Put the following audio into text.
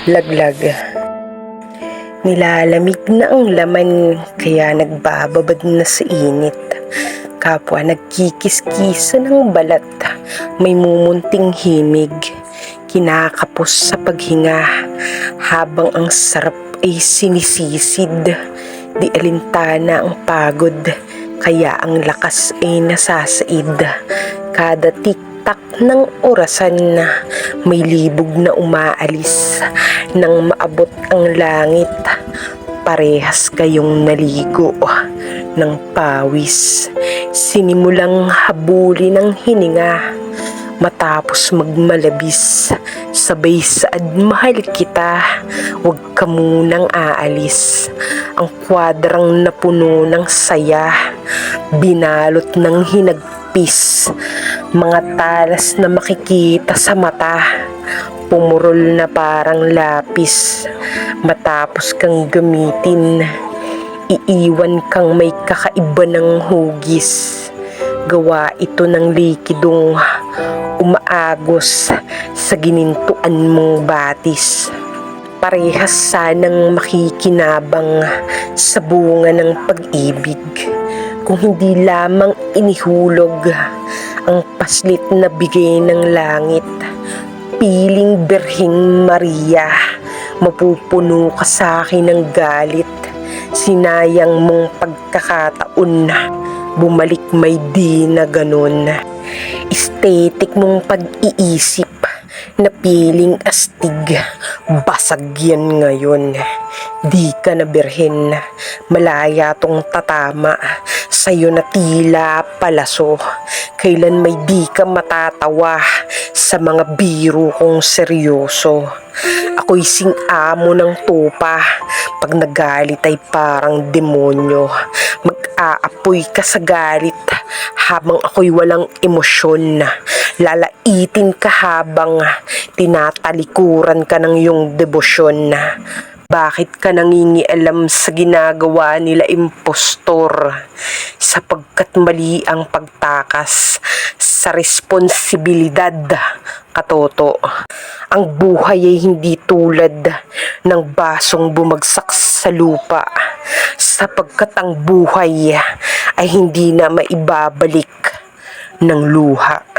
Laglag. Nilalamig na ang laman kaya nagbababad na sa init. Kapwa nagkikis-kisa ng balat, may mumunting himig. Kinakapos sa paghinga habang ang sarap ay sinisisid. Di alintana ang pagod kaya ang lakas ay nasasaid. Kada tiktak ng orasan may libog na umaalis. Nang maabot ang langit, parehas kayong naligo ng pawis. Sinimulang habulin ng hininga matapos magmalabis. Sabay saad mahal kita, huwag ka munang aalis. Ang kwadrang napuno ng saya, binalot ng hinagpis. Mga talas na makikita sa mata, pumurol na parang lapis. Matapos kang gamitin, iiwan kang may kakaiba ng hugis. Gawa ito ng likidong umaagos sa ginintuan mong batis. Parehas sanang makikinabang sa bunga ng pag-ibig, kung hindi lamang inihulog ang paslit na bigay ng langit. Piling Birheng Maria, mapupuno ka sa akin ng galit. Sinayang mong pagkakataon, bumalik may di na ganun. Estetik mong pag-iisip na piling astig, basag yan ngayon. Di ka na birhen, malaya tong tatama, sa'yo na tila palaso. Kailan may di ka matatawa sa mga biro kong seryoso. Ako'y sing-amo ng tupa, pag nagalit ay parang demonyo. Mag-aapoy ka sa galit habang ako'y walang emosyon. Lalaitin ka habang tinatalikuran ka ng iyong debosyon. Bakit ka nangingialam sa ginagawa nila impostor? Sapagkat mali ang pagtakas sa responsibilidad, katoto. Ang buhay ay hindi tulad ng basong bumagsak sa lupa, sapagkat ang buhay ay hindi na maibabalik ng luha.